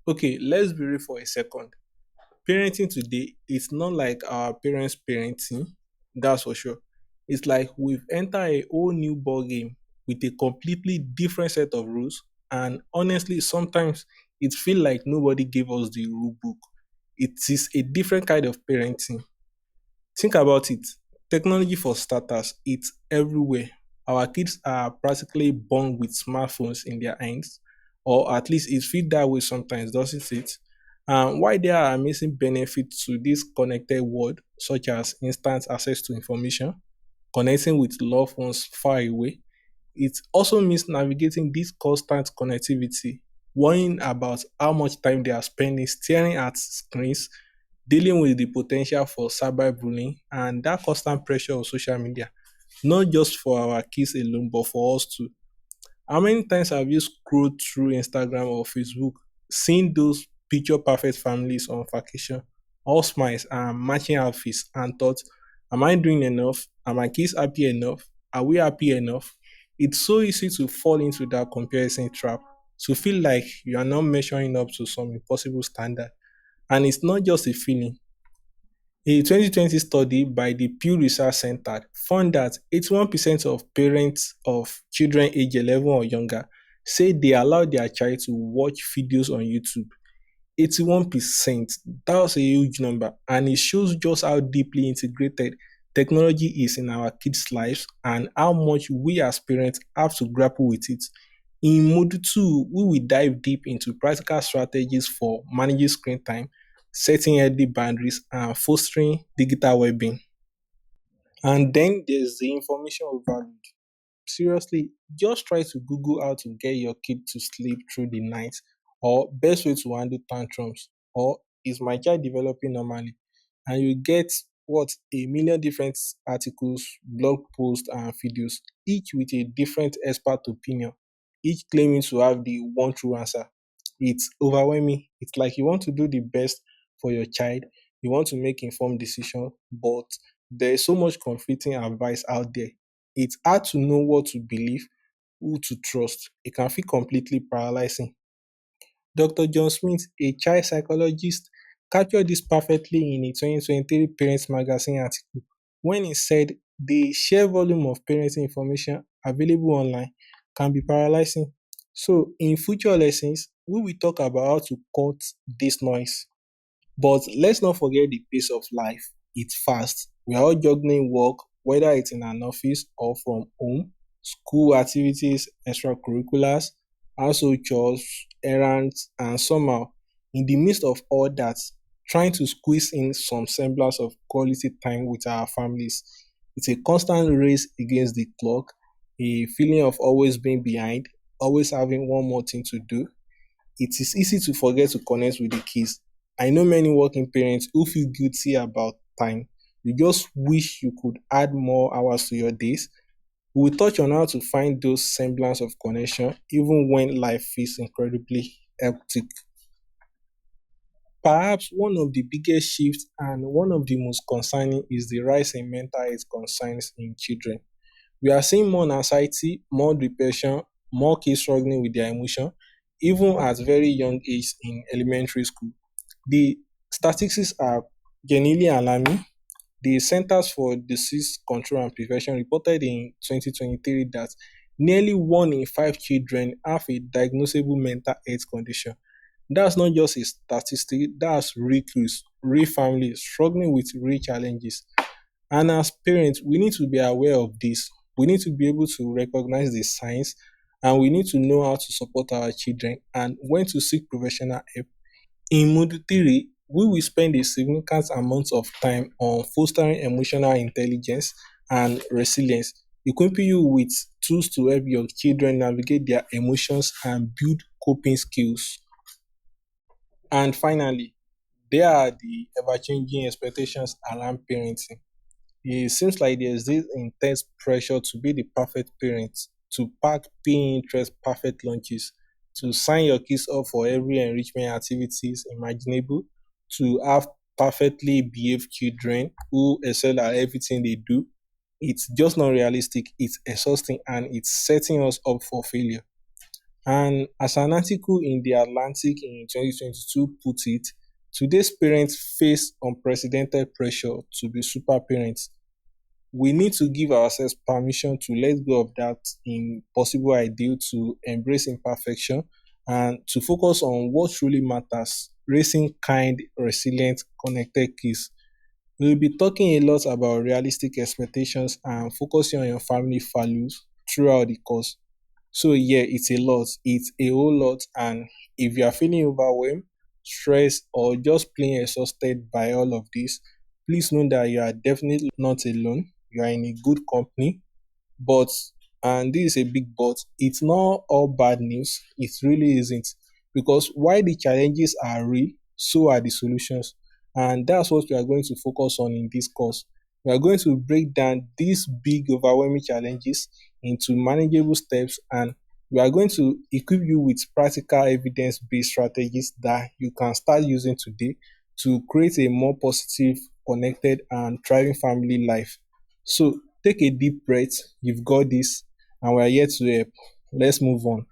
Okay, let's be real for a second. Parenting today is not like our parents' parenting, that's for sure. It's like we've entered a whole new ball game with a completely different set of rules. And honestly, sometimes it feels like nobody gave us the rule book. It is a different kind of parenting. Think about it. Technology for starters, it's everywhere. Our kids are practically born with smartphones in their hands, or at least it feels that way sometimes, doesn't it? Why there are amazing benefits to this connected world, such as instant access to information, connecting with loved ones far away, it also means navigating this constant connectivity, worrying about how much time they are spending staring at screens, dealing with the potential for cyberbullying and that constant pressure of social media, not just for our kids alone, but for us too. How many times have you scrolled through Instagram or Facebook, seen those picture perfect families on vacation, all smiles and matching outfits, and thought, am I doing enough? Are my kids happy enough? Are we happy enough? It's so easy to fall into that comparison trap, to feel like you are not measuring up to some impossible standard. And it's not just a feeling. A 2020 study by the Pew Research Center found that 81% of parents of children age 11 or younger say they allow their child to watch videos on YouTube. 81%, that's a huge number, and it shows just how deeply integrated technology is in our kids' lives and how much we as parents have to grapple with it. In Module 2, we will dive deep into practical strategies for managing screen time, setting healthy boundaries, and fostering digital well-being. And then there's the information overload. Seriously, just try to Google how to get your kid to sleep through the night, or best way to handle tantrums, or is my child developing normally? And you get what, a million different articles, blog posts, and videos, each with a different expert opinion, each claiming to have the one true answer. It's overwhelming. It's like you want to do the best for your child, you want to make informed decision, but there is so much conflicting advice out there. It's hard to know what to believe, who to trust. It can feel completely paralyzing. Dr. John Smith, a child psychologist, captured this perfectly in a 2023 Parents Magazine article when he said the sheer volume of parenting information available online can be paralyzing. So, in future lessons, we will talk about how to cut this noise. But let's not forget the pace of life. It's fast. We are all juggling work, whether it's in an office or from home, school activities, extracurriculars, household chores, errands, and somehow, in the midst of all that, trying to squeeze in some semblance of quality time with our families. It's a constant race against the clock, a feeling of always being behind, always having one more thing to do. It is easy to forget to connect with the kids. I know many working parents who feel guilty about time. You just wish you could add more hours to your days. We will touch on how to find those semblance of connection even when life feels incredibly hectic. Perhaps one of the biggest shifts and one of the most concerning is the rise in mental health concerns in children. We are seeing more anxiety, more depression, more kids struggling with their emotion, even at very young age in elementary school. The statistics are genuinely alarming. The Centers for Disease Control and Prevention reported in 2023 that nearly one in five children have a diagnosable mental health condition. That's not just a statistic, that's real clues, real families struggling with real challenges. And as parents, we need to be aware of this. We need to be able to recognize the signs and we need to know how to support our children and when to seek professional help. In Module 3, we will spend a significant amount of time on fostering emotional intelligence and resilience, equipping you with tools to help your children navigate their emotions and build coping skills. And finally, there are the ever changing expectations around parenting. It seems like there's this intense pressure to be the perfect parent, to pack paying interest perfect lunches, to sign your kids up for every enrichment activities imaginable, to have perfectly behaved children who excel at everything they do. It's just not realistic, it's exhausting, and it's setting us up for failure. And as an article in The Atlantic in 2022 put it, today's parents face unprecedented pressure to be super parents. We need to give ourselves permission to let go of that impossible ideal, to embrace imperfection, and to focus on what truly matters, raising kind, resilient, connected kids. We'll be talking a lot about realistic expectations and focusing on your family values throughout the course. So yeah, it's a lot. It's a whole lot. And if you are feeling overwhelmed, stressed, or just plain exhausted by all of this, please know that you are definitely not alone. You are in a good company. But, and this is a big but, it's not all bad news. It really isn't. Because while the challenges are real, so are the solutions. And that's what we are going to focus on in this course. We are going to break down these big, overwhelming challenges into manageable steps, and we are going to equip you with practical evidence based strategies that you can start using today to create a more positive, connected, and thriving family life. So take a deep breath. You've got this, and we are here to help. Let's move on.